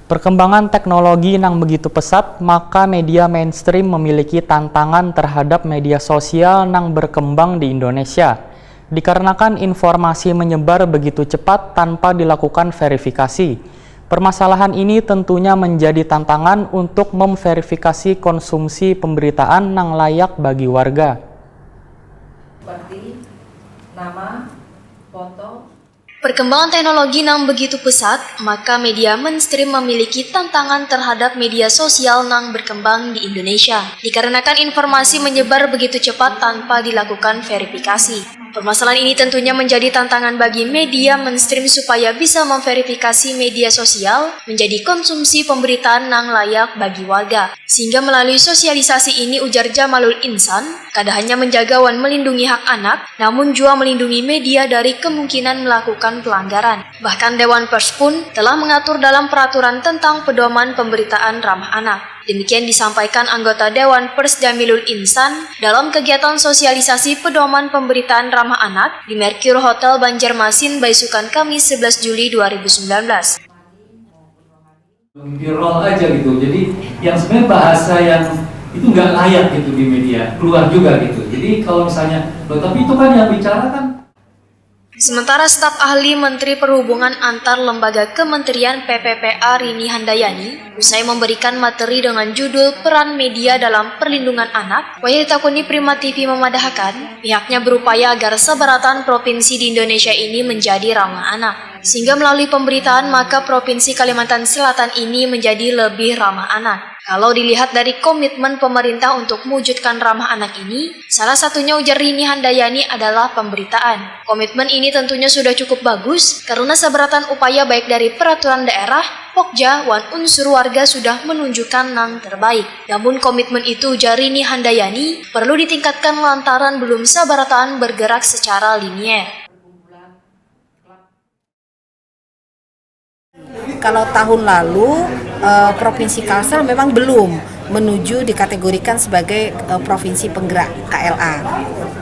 Perkembangan teknologi yang begitu pesat, maka media mainstream memiliki tantangan terhadap media sosial yang berkembang di Indonesia. Dikarenakan informasi menyebar begitu cepat tanpa dilakukan verifikasi. Permasalahan ini tentunya menjadi tantangan untuk memverifikasi konsumsi pemberitaan yang layak bagi warga. Seperti nama, foto. Perkembangan teknologi yang begitu pesat, maka media mainstream memiliki tantangan terhadap media sosial yang berkembang di Indonesia. Dikarenakan informasi menyebar begitu cepat tanpa dilakukan verifikasi. Permasalahan ini tentunya menjadi tantangan bagi media mainstream supaya bisa memverifikasi media sosial menjadi konsumsi pemberitaan yang layak bagi warga. Sehingga melalui sosialisasi ini, ujar Jamalul Insan, kada hanya menjaga dan melindungi hak anak, namun juga melindungi media dari kemungkinan melakukan pelanggaran. Bahkan Dewan Pers pun telah mengatur dalam peraturan tentang pedoman pemberitaan ramah anak. Demikian disampaikan anggota Dewan Pers Jamilul Insan dalam kegiatan sosialisasi pedoman pemberitaan ramah anak di Mercure Hotel Banjarmasin, Baisukan, Kamis 11 Juli 2019. Viral aja gitu, jadi yang sebenarnya bahasa yang itu nggak layak gitu di media, keluar juga gitu. Jadi kalau misalnya, loh tapi itu kan yang bicara kan. Sementara staf ahli Menteri Perhubungan antar lembaga Kementerian PPPA Rini Handayani usai memberikan materi dengan judul Peran Media dalam Perlindungan Anak, Wahyutakuni Prima TV memadahkan pihaknya berupaya agar sebaratan provinsi di Indonesia ini menjadi ramah anak. Sehingga melalui pemberitaan maka Provinsi Kalimantan Selatan ini menjadi lebih ramah anak. Kalau dilihat dari komitmen pemerintah untuk mewujudkan ramah anak ini, salah satunya ujar Rini Handayani adalah pemberitaan. Komitmen ini tentunya sudah cukup bagus karena seberatan upaya baik dari peraturan daerah, Pokja, dan unsur warga sudah menunjukkan yang terbaik. Namun komitmen itu, ujar Rini Handayani, perlu ditingkatkan lantaran belum seberatan bergerak secara linier. Kalau tahun lalu Provinsi Kalsel memang belum menuju dikategorikan sebagai provinsi penggerak KLA,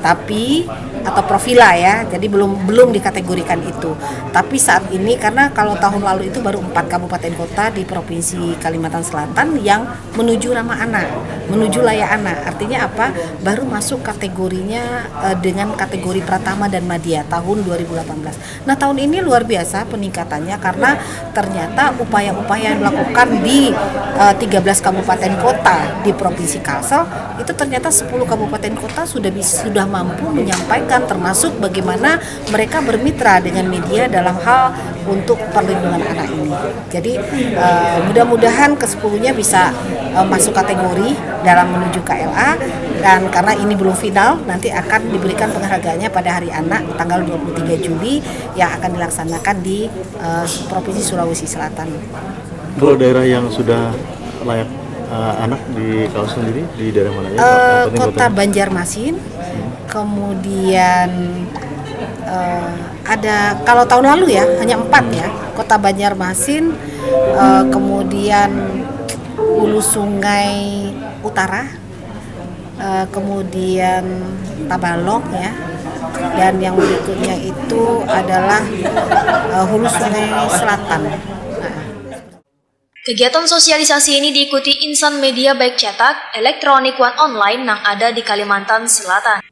tapi atau Profila ya, jadi belum dikategorikan itu. Tapi saat ini karena kalau tahun lalu itu baru 4 kabupaten kota di Provinsi Kalimantan Selatan yang menuju ramah anak, menuju layak anak. Artinya apa? Baru masuk kategorinya dengan kategori Pratama dan Madya tahun 2018. Nah, tahun ini luar biasa peningkatannya karena ternyata upaya-upaya yang dilakukan di 13 kabupaten kota di Provinsi Kalsel itu ternyata 10 kabupaten kota sudah mampu menyampaikan, termasuk bagaimana mereka bermitra dengan media dalam hal untuk perlindungan anak ini. Jadi mudah-mudahan ke-10-nya bisa masuk kategori dalam menuju KLA, dan karena ini belum final nanti akan diberikan penghargaannya pada Hari Anak tanggal 23 Juli yang akan dilaksanakan di Provinsi Sulawesi Selatan. Kalau daerah yang sudah layak anak di Kalsel sendiri di daerah mana ya? Kota Banjarmasin, kemudian ada kalau tahun lalu ya hanya 4 ya, Kota Banjarmasin, kemudian Hulu Sungai Utara, kemudian Tabalong ya, dan yang berikutnya itu adalah Hulu Sungai Selatan. Kegiatan sosialisasi ini diikuti insan media baik cetak, elektronik, dan online yang ada di Kalimantan Selatan.